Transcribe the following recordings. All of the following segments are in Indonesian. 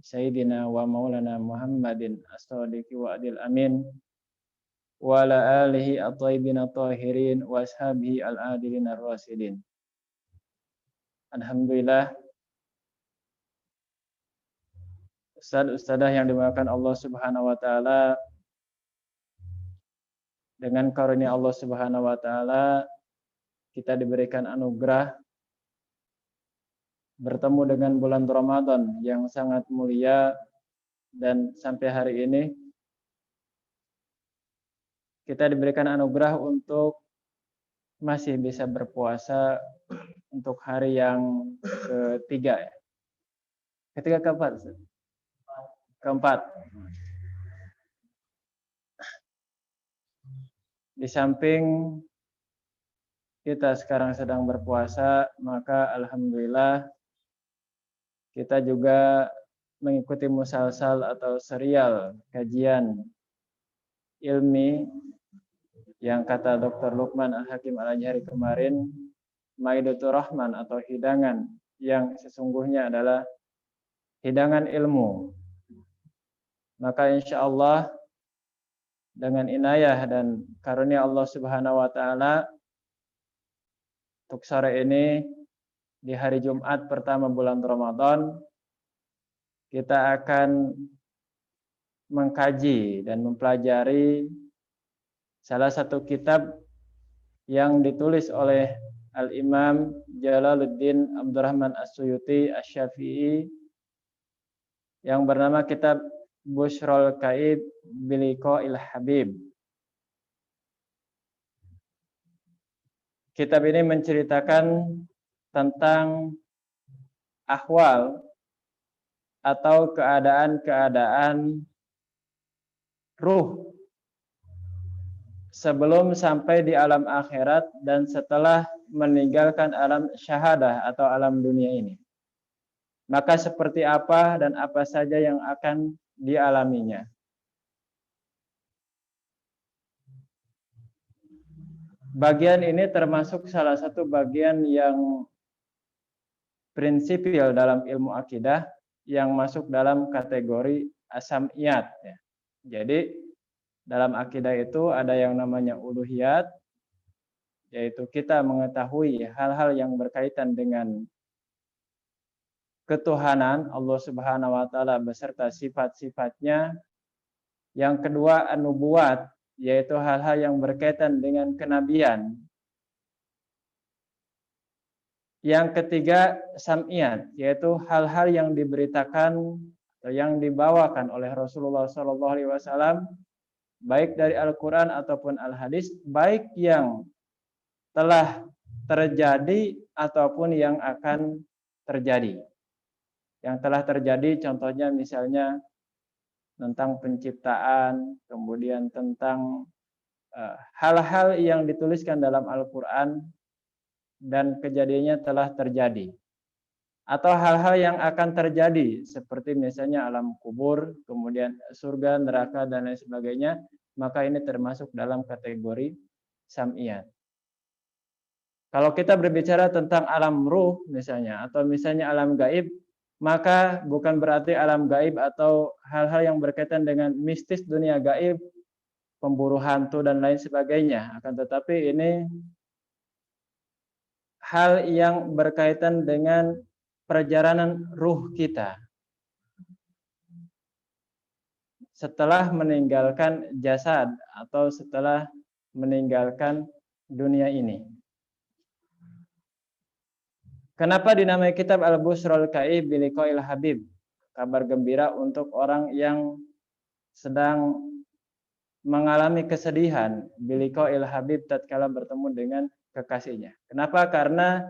Sayyidina wa maulana Muhammadin as-sadiqi wa'dil amin wa ala alihi at-thayyibin at-tahirin wa ashabihi al-adilin ar-rasidin. Alhamdulillah, ustaz-ustadzah yang dimuliakan Allah Subhanahu wa taala, dengan karunia Allah Subhanahu wa taala kita diberikan anugerah bertemu dengan bulan Ramadan yang sangat mulia, dan sampai hari ini kita diberikan anugerah untuk masih bisa berpuasa untuk hari yang ketiga ya. Ketiga keempat? Keempat. Di samping kita sekarang sedang berpuasa, maka alhamdulillah kita juga mengikuti musalsal atau serial kajian ilmi yang kata Dr. Luqman Al-Hakim Al-Azhari kemarin, Maidatur Rahman atau hidangan yang sesungguhnya adalah hidangan ilmu. Maka insya Allah dengan inayah dan karunia Allah Subhanahu wa taala, untuk sore ini di hari Jumat pertama bulan Ramadan kita akan mengkaji dan mempelajari salah satu kitab yang ditulis oleh Al-Imam Jalaluddin Abdurrahman As-Suyuti Asy-Syafi'i yang bernama kitab Bushrul Kaib Biliqa'il Habib. Kitab ini menceritakan tentang ahwal atau keadaan-keadaan ruh sebelum sampai di alam akhirat dan setelah meninggalkan alam syahadah atau alam dunia ini. Maka seperti apa dan apa saja yang akan dialaminya. Bagian ini termasuk salah satu bagian yang prinsipil dalam ilmu akidah yang masuk dalam kategori asamiyat. Jadi dalam akidah itu ada yang namanya uluhiyat, yaitu kita mengetahui hal-hal yang berkaitan dengan ketuhanan Allah Subhanahu wa taala beserta sifat-sifatnya. Yang kedua an-nubuwat, yaitu hal-hal yang berkaitan dengan kenabian. Yang ketiga sam'iyat, yaitu hal-hal yang diberitakan atau yang dibawakan oleh Rasulullah SAW, baik dari Al-Quran ataupun Al-Hadis, baik yang telah terjadi ataupun yang akan terjadi. Yang telah terjadi contohnya misalnya tentang penciptaan, kemudian tentang hal-hal yang dituliskan dalam Al-Quran dan kejadiannya telah terjadi. Atau hal-hal yang akan terjadi seperti misalnya alam kubur, kemudian surga, neraka, dan lain sebagainya, maka ini termasuk dalam kategori sam'iyat. Kalau kita berbicara tentang alam ruh misalnya, atau misalnya alam gaib, maka bukan berarti alam gaib atau hal-hal yang berkaitan dengan mistis dunia gaib, pemburu hantu dan lain sebagainya. Akan tetapi ini hal yang berkaitan dengan perjalanan ruh kita setelah meninggalkan jasad atau setelah meninggalkan dunia ini. Kenapa dinamai kitab Al-Bushrul Kaib Biliqa'il Habib? Kabar gembira untuk orang yang sedang mengalami kesedihan biliqa'il habib tatkala bertemu dengan kekasihnya. Kenapa? Karena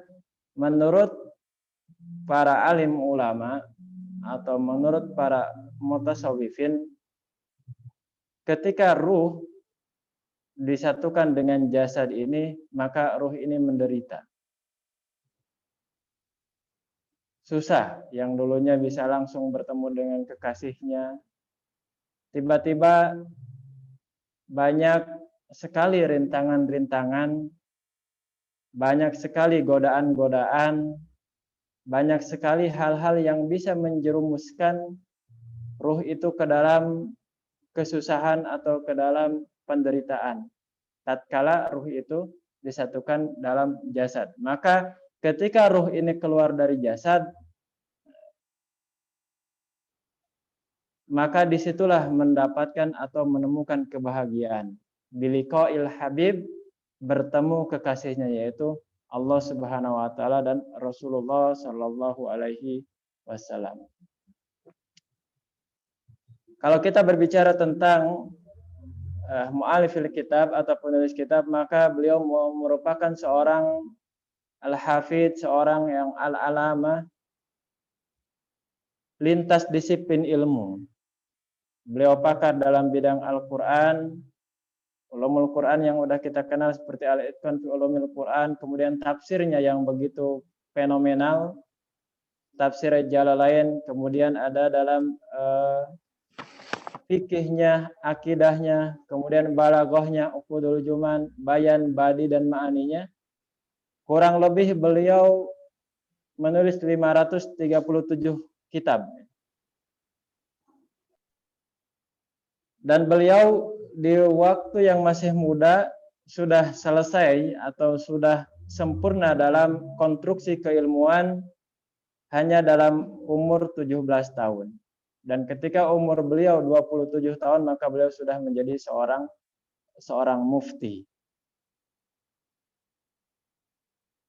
menurut para alim ulama atau menurut para mutasawwifin, ketika ruh disatukan dengan jasad ini, maka ruh ini menderita. Susah, yang dulunya bisa langsung bertemu dengan kekasihnya, tiba-tiba banyak sekali rintangan-rintangan, banyak sekali godaan-godaan, banyak sekali hal-hal yang bisa menjerumuskan ruh itu ke dalam kesusahan atau ke dalam penderitaan. Tatkala ruh itu disatukan dalam jasad. Maka ketika ruh ini keluar dari jasad, maka disitulah mendapatkan atau menemukan kebahagiaan. Biliqa'il habib, bertemu kekasihnya, yaitu Allah Subhanahu wa taala dan Rasulullah sallallahu alaihi wasallam. Kalau kita berbicara tentang mu'alifil kitab atau penulis kitab, maka beliau merupakan seorang al-hafidh, seorang yang al-alama, lintas disiplin ilmu. Beliau pakar dalam bidang Al-Quran, ulumul Quran yang udah kita kenal seperti Al-Itqan fi Ulumil Quran, kemudian tafsirnya yang begitu fenomenal, tafsir Jalalain, kemudian ada dalam fikihnya, akidahnya, kemudian balaghahnya, uqudul juman, bayan, badi, dan ma'aninya. Kurang lebih beliau menulis 537 kitab. Dan beliau di waktu yang masih muda sudah selesai atau sudah sempurna dalam konstruksi keilmuan hanya dalam umur 17 tahun. Dan ketika umur beliau 27 tahun, maka beliau sudah menjadi seorang mufti.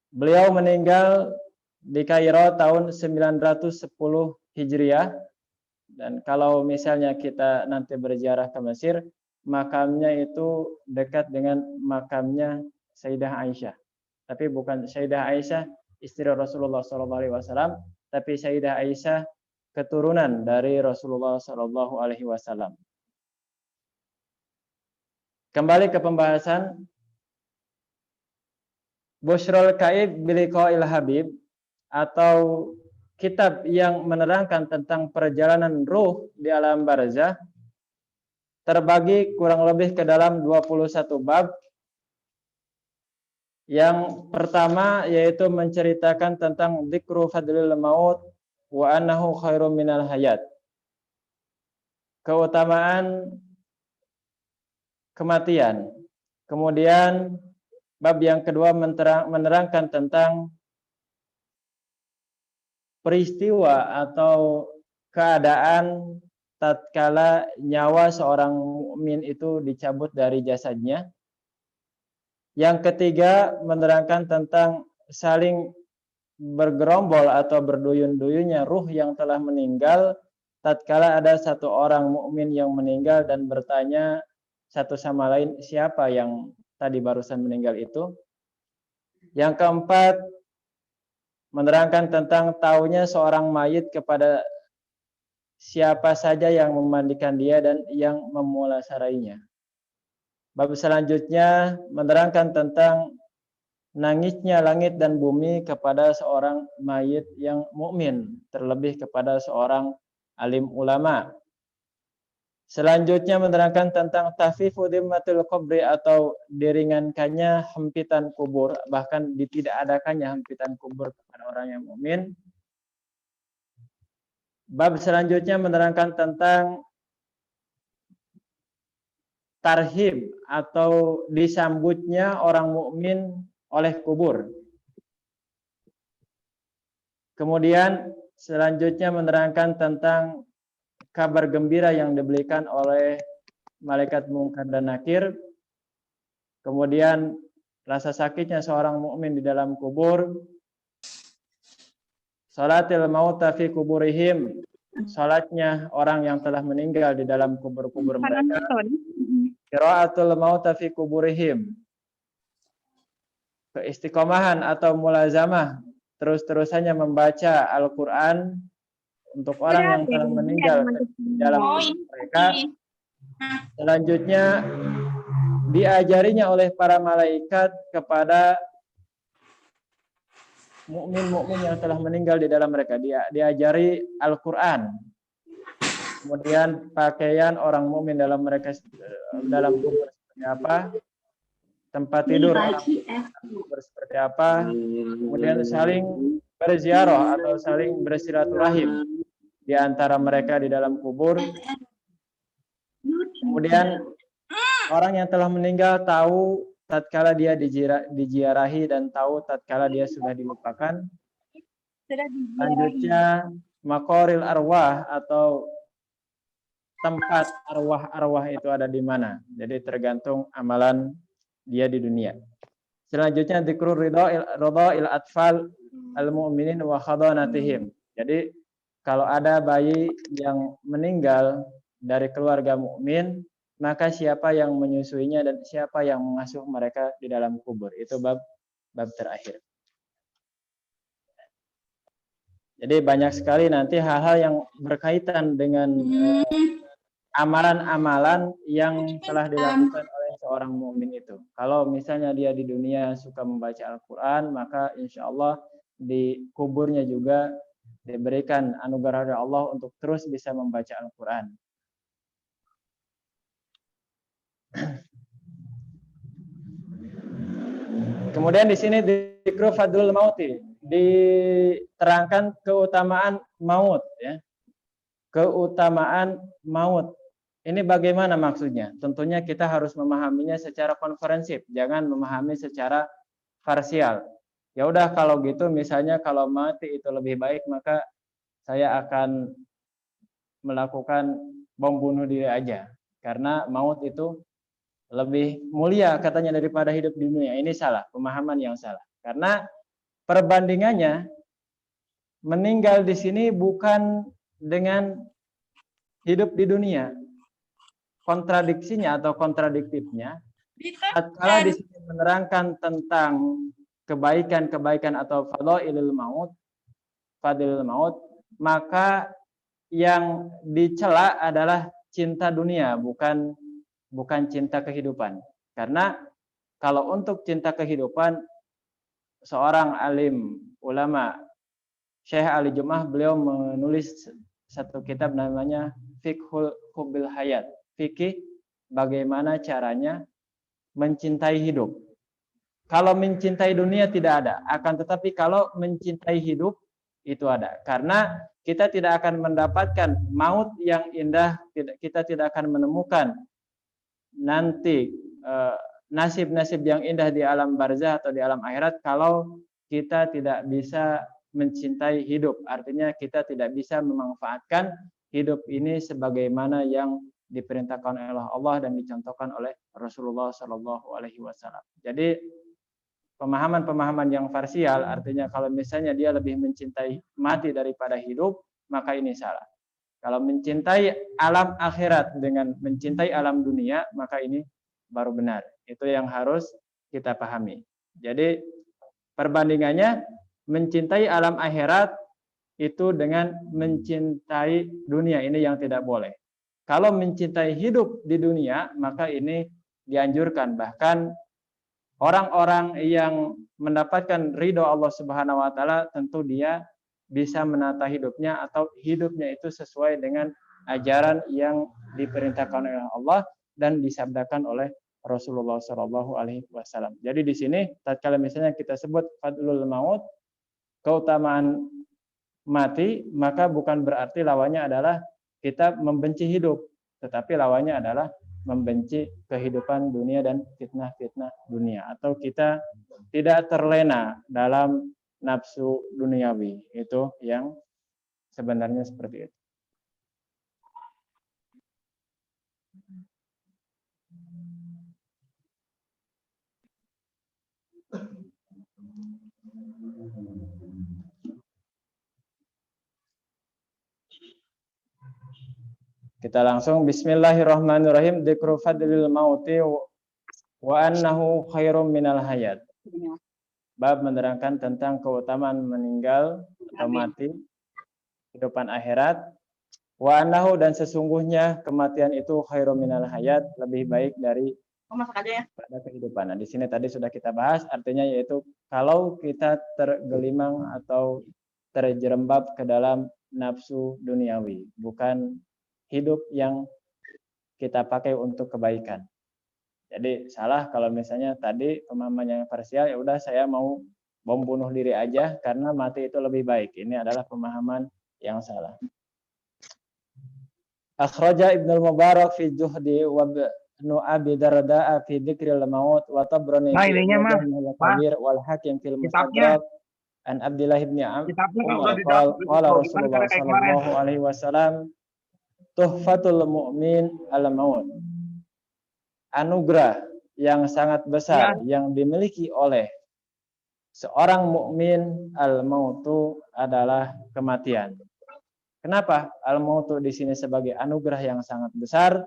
Beliau meninggal di Kairo tahun 910 Hijriah. Dan kalau misalnya kita nanti berziarah ke Mesir, makamnya itu dekat dengan makamnya Sayyidah Aisyah. Tapi bukan Sayyidah Aisyah istri Rasulullah SAW, tapi Sayyidah Aisyah keturunan dari Rasulullah SAW. Kembali ke pembahasan, Bushrul Kaib Biliqa'il Habib, atau kitab yang menerangkan tentang perjalanan ruh di alam barzah, terbagi kurang lebih ke dalam 21 bab. Yang pertama yaitu menceritakan tentang dzikru fadlil maut wa annahu khairum minal hayat. Keutamaan kematian. Kemudian bab yang kedua menerangkan tentang peristiwa atau keadaan tatkala nyawa seorang mukmin itu dicabut dari jasadnya. Yang ketiga menerangkan tentang saling bergerombol atau berduyun-duyunnya ruh yang telah meninggal tatkala ada satu orang mukmin yang meninggal dan bertanya satu sama lain, siapa yang tadi barusan meninggal itu. Yang keempat menerangkan tentang taunya seorang mayit kepada siapa saja yang memandikan dia dan yang memulasarainya. Bab selanjutnya menerangkan tentang nangisnya langit dan bumi kepada seorang mayit yang mukmin, terlebih kepada seorang alim ulama. Selanjutnya menerangkan tentang tahfifu dhimmatil qabri, atau diringankannya hempitan kubur, bahkan ditidakadakannya hempitan kubur kepada orang yang mukmin. Bab selanjutnya menerangkan tentang tarhib atau disambutnya orang mukmin oleh kubur. Kemudian selanjutnya menerangkan tentang kabar gembira yang diberikan oleh malaikat Munkar dan Nakir. Kemudian rasa sakitnya seorang mukmin di dalam kubur. Salatil mauta fi kuburihim, salatnya orang yang telah meninggal di dalam kubur-kubur mereka. Qiraatul mauta fi kuburihim, keistiqomahan atau mulazamah, terus-terusannya membaca Al-Quran untuk orang yang telah meninggal di dalam kubur mereka. Selanjutnya diajarinya oleh para malaikat kepada mukmin-mukmin yang telah meninggal di dalam mereka, diajari Al-Quran. Kemudian pakaian orang mukmin dalam mereka dalam kubur seperti apa, tempat tidur orang kubur seperti apa, kemudian saling berziarah atau saling bersilaturahim. di antara mereka di dalam kubur. Kemudian orang yang telah meninggal tahu tatkala dia diziarahi dan tahu tatkala dia sudah dilupakan. Selanjutnya maqaril arwah atau tempat arwah-arwah itu ada di mana. Jadi tergantung amalan dia di dunia. Selanjutnya dzikrul ridha'il atfal al-mu'minin wa khadanatihim. Jadi kalau ada bayi yang meninggal dari keluarga mukmin, maka siapa yang menyusuinya dan siapa yang mengasuh mereka di dalam kubur. Itu bab terakhir. Jadi banyak sekali nanti hal-hal yang berkaitan dengan amalan-amalan yang telah dilakukan oleh seorang mukmin itu. Kalau misalnya dia di dunia suka membaca Al-Quran, maka insya Allah di kuburnya juga diberikan anugerah dari Allah untuk terus bisa membaca Al-Quran. Kemudian di sini dzikru fadlul mauti, diterangkan keutamaan maut, ya. Keutamaan maut. Ini bagaimana maksudnya? Tentunya kita harus memahaminya secara komprehensif, jangan memahami secara parsial. Ya udah kalau gitu misalnya kalau mati itu lebih baik maka saya akan melakukan bom bunuh diri aja. Karena maut itu lebih mulia katanya daripada hidup di dunia. Ini salah, pemahaman yang salah. Karena perbandingannya meninggal di sini bukan dengan hidup di dunia. Kontradiksinya atau kontradiktifnya, tatkala di sini menerangkan tentang kebaikan-kebaikan atau fadhailul maut, maka yang dicela adalah cinta dunia, bukan cinta kehidupan. Karena kalau untuk cinta kehidupan, seorang alim ulama Syekh Ali Jum'ah, beliau menulis satu kitab namanya Fiqhul Hubbil Hayat, fikih bagaimana caranya mencintai hidup. Kalau mencintai dunia tidak ada, akan tetapi kalau mencintai hidup itu ada. Karena kita tidak akan mendapatkan maut yang indah, kita tidak akan menemukan nanti nasib-nasib yang indah di alam barzah atau di alam akhirat kalau kita tidak bisa mencintai hidup. Artinya kita tidak bisa memanfaatkan hidup ini sebagaimana yang diperintahkan oleh Allah dan dicontohkan oleh Rasulullah Shallallahu Alaihi Wasallam. Jadi pemahaman-pemahaman yang parsial, artinya kalau misalnya dia lebih mencintai mati daripada hidup, maka ini salah. Kalau mencintai alam akhirat dengan mencintai alam dunia, maka ini baru benar. Itu yang harus kita pahami. Jadi perbandingannya mencintai alam akhirat itu dengan mencintai dunia, ini yang tidak boleh. Kalau mencintai hidup di dunia, maka ini dianjurkan. Bahkan orang-orang yang mendapatkan ridho Allah Subhanahu wa taala tentu dia bisa menata hidupnya atau hidupnya itu sesuai dengan ajaran yang diperintahkan oleh Allah dan disabdakan oleh Rasulullah Shallallahu Alaihi Wasallam. Jadi di sini tatkala misalnya kita sebut fadlul maut, keutamaan mati, maka bukan berarti lawannya adalah kita membenci hidup, tetapi lawannya adalah membenci kehidupan dunia dan fitnah-fitnah dunia, atau kita tidak terlena dalam nafsu duniawi. Itu yang sebenarnya seperti itu. Kita langsung bismillahirrahmanirrahim. Dzikru fadlil mauti wa annahu khairum minal hayat. Bab menerangkan tentang keutamaan meninggal atau mati, kehidupan akhirat. Wa annahu dan sesungguhnya kematian itu khairum minal hayat, lebih baik dari pada kehidupan. Nah, di sini tadi sudah kita bahas, artinya yaitu kalau kita tergelimang atau terjerembab ke dalam nafsu duniawi, bukan hidup yang kita pakai untuk kebaikan. Jadi salah kalau misalnya tadi pemahaman yang parsial, ya udah saya mau bom bunuh diri aja karena mati itu lebih baik. Ini adalah pemahaman yang salah. Akhraja Ibnu Mubarak fi Juhdi wa Ibnu Abi Darda fi Dzikril Maut wa Tabrani Nah, fi ininya mah, Mu'jamil Pak, Kabir wal Hakim fil kitabnya. Mustadrak an Abdullah bin Kitabnya kalau Umar udah didapat qala gimana Rasulullah cara kayak kemarin? sallallahu alaihi wasallam tuhfatul mu'min al maut. Anugerah yang sangat besar Iya. yang dimiliki oleh seorang mukmin al-mautu adalah kematian. Kenapa al-mautu di sini sebagai anugerah yang sangat besar?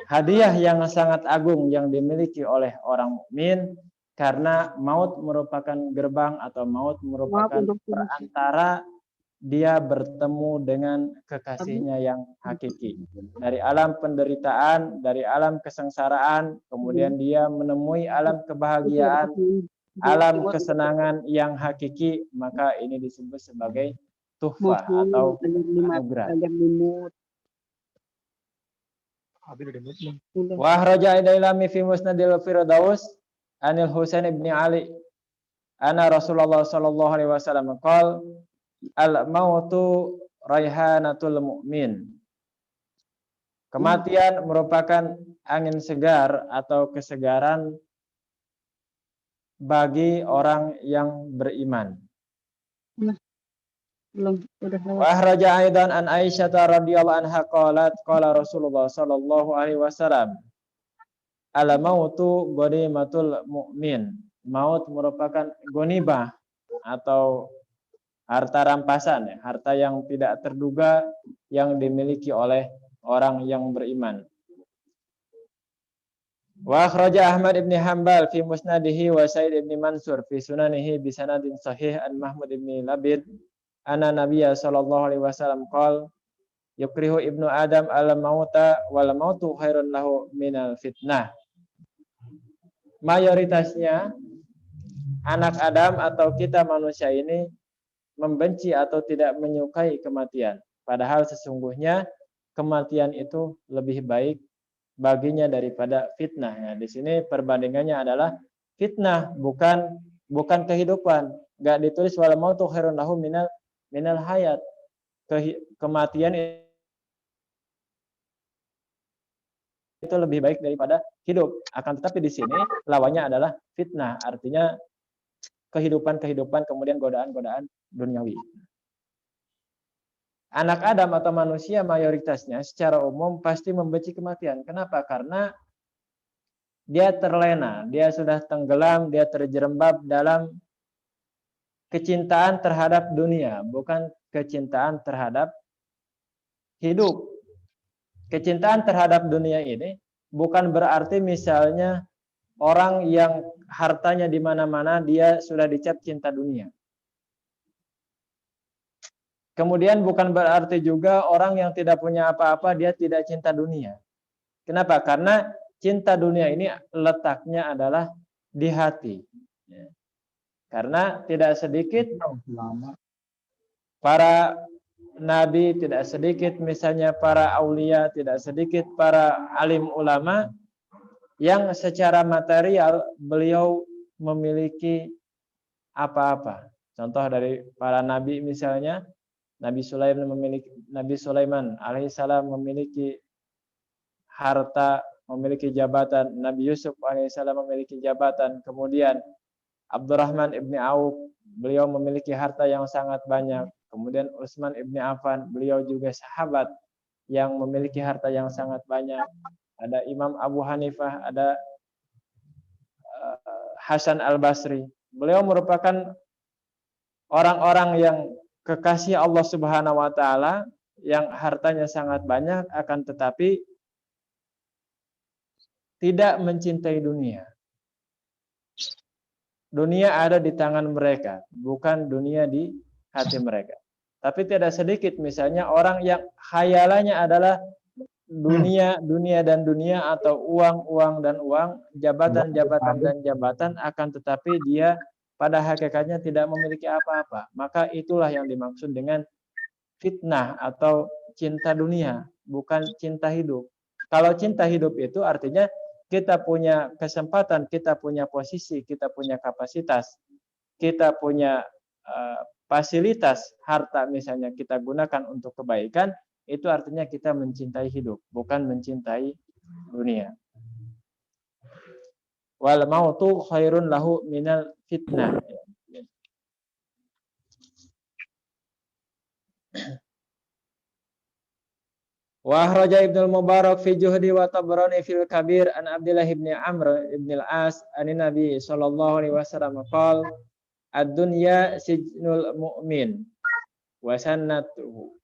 Hadiah yang sangat agung yang dimiliki oleh orang mukmin karena maut merupakan gerbang atau maut merupakan perantara dia bertemu dengan kekasihnya yang hakiki. Dari alam penderitaan, dari alam kesengsaraan, kemudian dia menemui alam kebahagiaan, alam kesenangan yang hakiki, maka ini disebut sebagai tuhfah atau anugerah. Wa akhraja Dailami fi Musnadil Firdaus anil Husain ibn Ali anna Rasulullah sallallahu alaihi wasallam qala al mautu raihanatul mu'min. Kematian merupakan angin segar atau kesegaran bagi orang yang beriman. Wa akhraja aidan an Aisyah radhiyallahu anha qalat qala Rasulullah sallallahu alaihi wasallam al mautu ghanimatul mu'min. Maut merupakan ghanimah atau harta rampasan, harta yang tidak terduga yang dimiliki oleh orang yang beriman. Wa akhraja Ahmad ibn Hanbal fi musnadihi wa Sa'id ibn Mansur fi sunanihi bi sanadin sahih an Mahmud ibn Labid anna Nabiyya sallallahu alaihi wasallam qala yukrihu ibnu Adam al-mauta wal mautu khairun lahu minal fitnah. Mayoritasnya anak Adam atau kita manusia ini membenci atau tidak menyukai kematian. Padahal sesungguhnya kematian itu lebih baik baginya daripada fitnah. Ya, di sini perbandingannya adalah fitnah, bukan kehidupan. Enggak ditulis wal mautu khairun lahu minal hayat. Kematian itu lebih baik daripada hidup. Akan tetapi di sini lawannya adalah fitnah, artinya kehidupan kemudian godaan-godaan duniawi. Anak Adam atau manusia mayoritasnya secara umum pasti membenci kematian. Kenapa? Karena dia terlena, dia sudah tenggelam, dia terjerembab dalam kecintaan terhadap dunia, bukan kecintaan terhadap hidup. Kecintaan terhadap dunia ini bukan berarti misalnya orang yang hartanya di mana-mana dia sudah dicap cinta dunia. Kemudian bukan berarti juga orang yang tidak punya apa-apa dia tidak cinta dunia. Kenapa? Karena cinta dunia ini letaknya adalah di hati. Karena tidak sedikit para nabi, tidak sedikit misalnya para aulia, tidak sedikit para alim ulama yang secara material beliau memiliki apa-apa. Contoh dari para nabi misalnya Nabi Sulaiman alaihissalam memiliki harta, memiliki jabatan. Nabi Yusuf alaihissalam memiliki jabatan. Kemudian Abdurrahman ibni Auf, beliau memiliki harta yang sangat banyak. Kemudian Utsman ibni Affan, beliau juga sahabat yang memiliki harta yang sangat banyak. Ada Imam Abu Hanifah, ada Hasan al-Basri. Beliau merupakan orang-orang yang kekasih Allah Subhanahu wa taala yang hartanya sangat banyak akan tetapi tidak mencintai dunia. Dunia ada di tangan mereka, bukan dunia di hati mereka. Tapi tidak sedikit misalnya orang yang khayalannya adalah dunia dan dunia atau uang dan uang, jabatan dan jabatan akan tetapi dia pada hakikatnya tidak memiliki apa-apa. Maka itulah yang dimaksud dengan fitnah atau cinta dunia, bukan cinta hidup. Kalau cinta hidup itu artinya kita punya kesempatan, kita punya posisi, kita punya kapasitas, kita punya fasilitas, harta misalnya kita gunakan untuk kebaikan, itu artinya kita mencintai hidup, bukan mencintai dunia. Wal mautu khairun lahu minal fitnah. Wa akhraja Ibnu Mubarak fi Juhdi wa Tabrani fil Kabir an Abdullah ibn Amr ibn al-As an Nabi sallallahu alaihi wasallam qala ad-dunya sijnul mu'min wa sannatuhu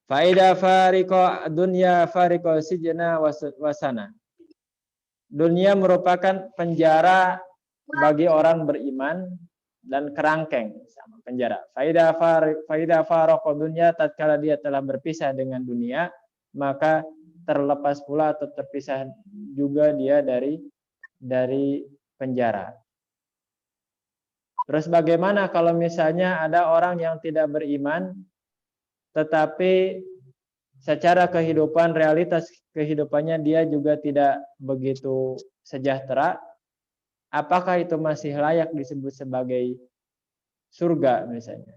fa idza fariqa dunya fariqa sijna wa sana. Dunia merupakan penjara bagi orang beriman dan kerangkeng sama penjara. Faida faraqo dunya, tatkala dia telah berpisah dengan dunia, maka terlepas pula atau terpisah juga dia dari penjara. Terus bagaimana kalau misalnya ada orang yang tidak beriman tetapi secara kehidupan, realitas kehidupannya dia juga tidak begitu sejahtera? Apakah itu masih layak disebut sebagai surga misalnya?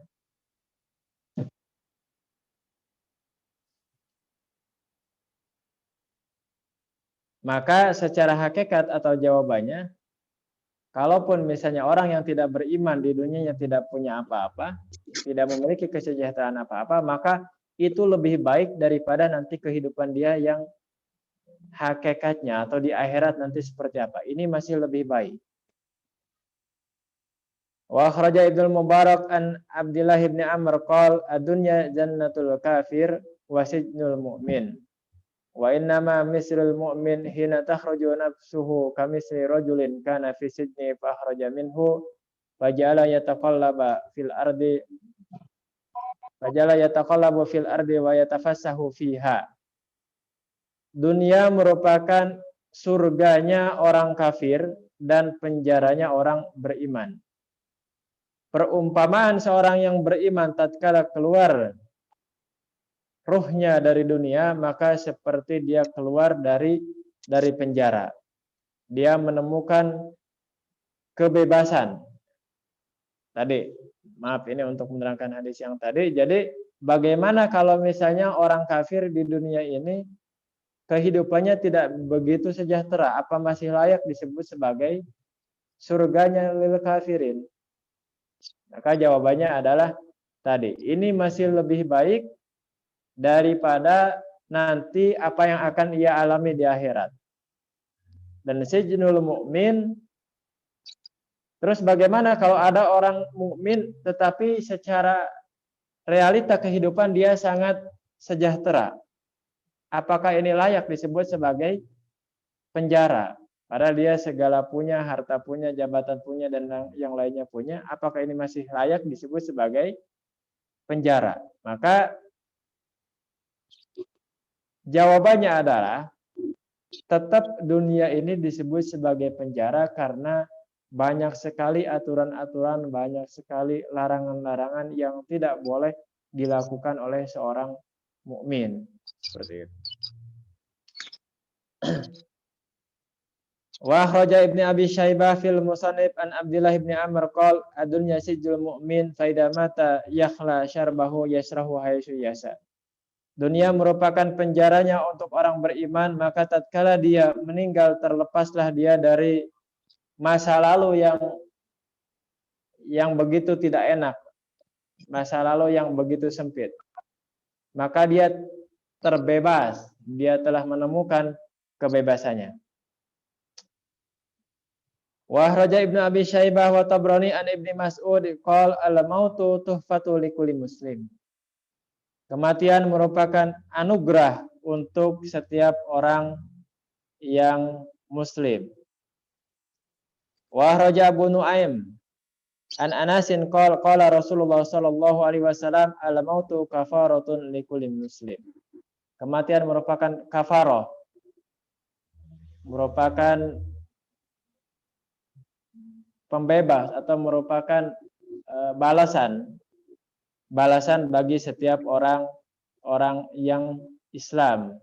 Maka secara hakikat atau jawabannya, kalaupun misalnya orang yang tidak beriman di dunianya tidak punya apa-apa, tidak memiliki kesejahteraan apa-apa, maka itu lebih baik daripada nanti kehidupan dia yang hakikatnya atau di akhirat nanti seperti apa. Ini masih lebih baik. Wa akhraja Ibnu Mubarak an Abdullah ibn Amr qala ad-dunya jannatul kafir wa sijnul mu'min. Wa innama mislul mu'min hina takhruju nafsuhu kamisli rajulin kana fi sijni fa akhraja minhu fajala yataqallaba fil ardi wa yatafassahu fiha. Dunia merupakan surganya orang kafir dan penjaranya orang beriman. Perumpamaan seorang yang beriman tatkala keluar ruhnya dari dunia, maka seperti dia keluar dari penjara. Dia menemukan kebebasan. Tadi, maaf ini untuk menerangkan hadis yang tadi. Jadi, bagaimana kalau misalnya orang kafir di dunia ini kehidupannya tidak begitu sejahtera? Apa masih layak disebut sebagai surganya lil kafirin? Maka jawabannya adalah tadi, ini masih lebih baik daripada nanti apa yang akan ia alami di akhirat. Dan sijnul mu'min, terus bagaimana kalau ada orang mukmin tetapi secara realita kehidupan dia sangat sejahtera? Apakah ini layak disebut sebagai penjara? Padahal dia segala punya, harta punya, jabatan punya, dan yang lainnya punya. Apakah ini masih layak disebut sebagai penjara? Maka jawabannya adalah tetap dunia ini disebut sebagai penjara karena banyak sekali aturan-aturan, banyak sekali larangan-larangan yang tidak boleh dilakukan oleh seorang mukmin. Seperti itu. Wa akhraja Ibnu Abi Syaibah fil Musannif an Abdullah ibn Amr qala ad-dunya sijnul mu'min fa idza mata yakhla syarbahu yasrahu haitsu yasa. Dunia merupakan penjaranya untuk orang beriman, maka tatkala dia meninggal terlepaslah dia dari masa lalu yang begitu tidak enak, masa lalu yang begitu sempit. Maka dia terbebas, dia telah menemukan kebebasannya. Wa akhraja Ibnu Abi Syaibah wa Tabrani an Ibnu Mas'ud qala al-mautu tuhfatu likulli muslim. Kematian merupakan anugerah untuk setiap orang yang muslim. Wa akhraja Abu Nuaim an Anasin qala Rasulullah sallallahu alaihi wasallam al-mautu kafaratun likulli muslim. Kematian merupakan kafarah, merupakan pembebas atau merupakan balasan bagi setiap orang yang Islam.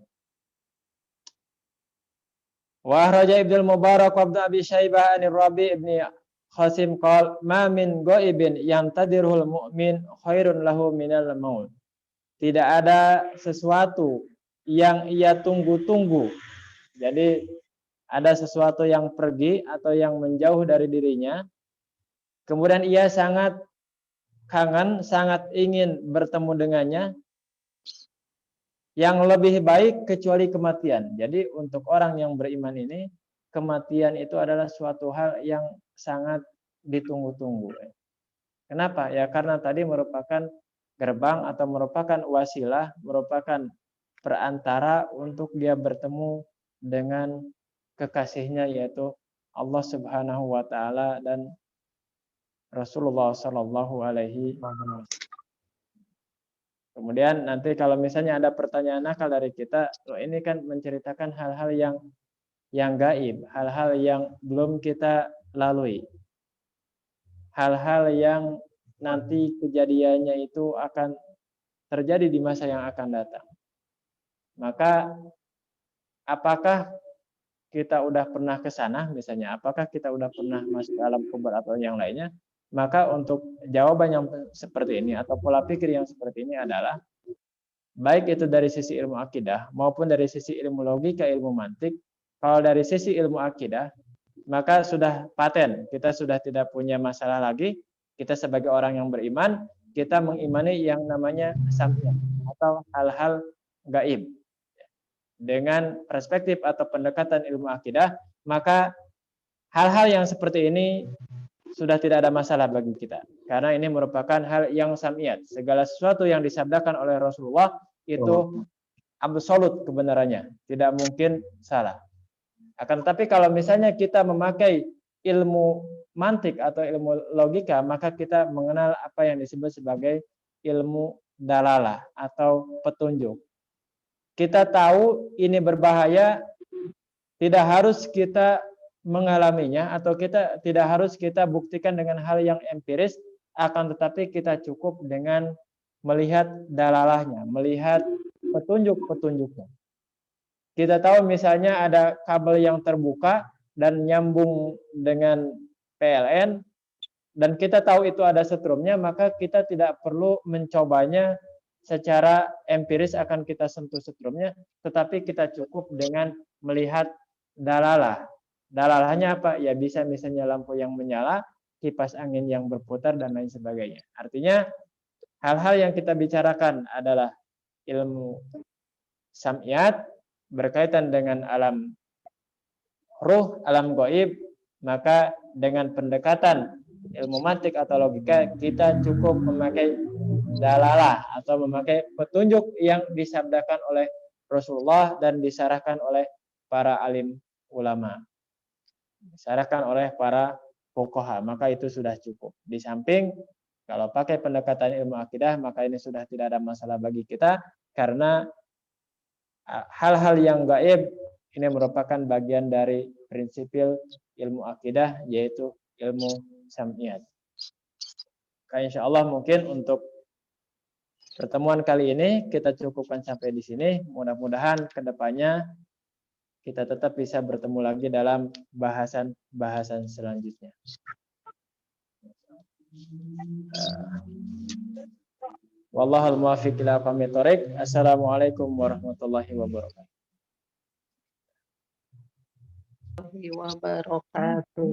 Wa akhraja Ibnu Mubarak wa Ibnu Abi Syaibah an Rabi' ibn Qasim qol ma min ghaibin yantadirul mu'min khairun lahu minal maut. Tidak ada sesuatu yang ia tunggu-tunggu. Jadi ada sesuatu yang pergi atau yang menjauh dari dirinya, kemudian ia sangat kangen, sangat ingin bertemu dengannya, yang lebih baik kecuali kematian. Jadi untuk orang yang beriman ini, kematian itu adalah suatu hal yang sangat ditunggu-tunggu. Kenapa? Ya karena tadi merupakan gerbang atau merupakan wasilah, merupakan perantara untuk dia bertemu dengan kekasihnya, yaitu Allah Subhanahu wa taala dan Rasulullah sallallahu alaihi wasallam. Kemudian nanti kalau misalnya ada pertanyaan nakal dari kita, loh ini kan menceritakan hal-hal yang gaib, hal-hal yang belum kita lalui. Hal-hal yang nanti kejadiannya itu akan terjadi di masa yang akan datang. Maka apakah kita udah pernah ke sana misalnya, apakah kita udah pernah masuk alam kubur atau yang lainnya? Maka untuk jawaban yang seperti ini atau pola pikir yang seperti ini adalah baik itu dari sisi ilmu akidah maupun dari sisi ilmu logika, ilmu mantik. Kalau dari sisi ilmu akidah, maka sudah paten, kita sudah tidak punya masalah lagi. Kita sebagai orang yang beriman, kita mengimani yang namanya sam'iyah atau hal-hal gaib. Dengan perspektif atau pendekatan ilmu akidah, maka hal-hal yang seperti ini sudah tidak ada masalah bagi kita. Karena ini merupakan hal yang sam'iyat. Segala sesuatu yang disabdakan oleh Rasulullah itu absolut kebenarannya, tidak mungkin salah. Akan tetapi kalau misalnya kita memakai ilmu mantik atau ilmu logika, maka kita mengenal apa yang disebut sebagai ilmu dalalah atau petunjuk. Kita tahu ini berbahaya, tidak harus kita mengalaminya atau kita tidak harus kita buktikan dengan hal yang empiris, akan tetapi kita cukup dengan melihat dalalahnya, melihat petunjuk-petunjuknya. Kita tahu misalnya ada kabel yang terbuka dan nyambung dengan PLN dan kita tahu itu ada setrumnya, maka kita tidak perlu mencobanya secara empiris akan kita sentuh setrumnya, tetapi kita cukup dengan melihat dalalah. Dalalahnya apa? Ya bisa misalnya lampu yang menyala, kipas angin yang berputar dan lain sebagainya. Artinya hal-hal yang kita bicarakan adalah ilmu sam'iyat berkaitan dengan alam ruh, alam gaib, maka dengan pendekatan ilmu mantik atau logika kita cukup memakai dalalah atau memakai petunjuk yang disabdakan oleh Rasulullah dan disarahkan oleh para alim ulama, disarahkan oleh para fuqaha, maka itu sudah cukup. Di samping kalau pakai pendekatan ilmu akidah, maka ini sudah tidak ada masalah bagi kita karena hal-hal yang gaib ini merupakan bagian dari prinsipil ilmu akidah, yaitu ilmu sam'iyat. Maka insya Allah mungkin untuk pertemuan kali ini kita cukupkan sampai di sini. Mudah-mudahan kedepannya kita tetap bisa bertemu lagi dalam bahasan-bahasan selanjutnya. Wallahul muwaffiq ila aqwamit thoriq. Assalamualaikum warahmatullahi wabarakatuh. Wabarakatuh.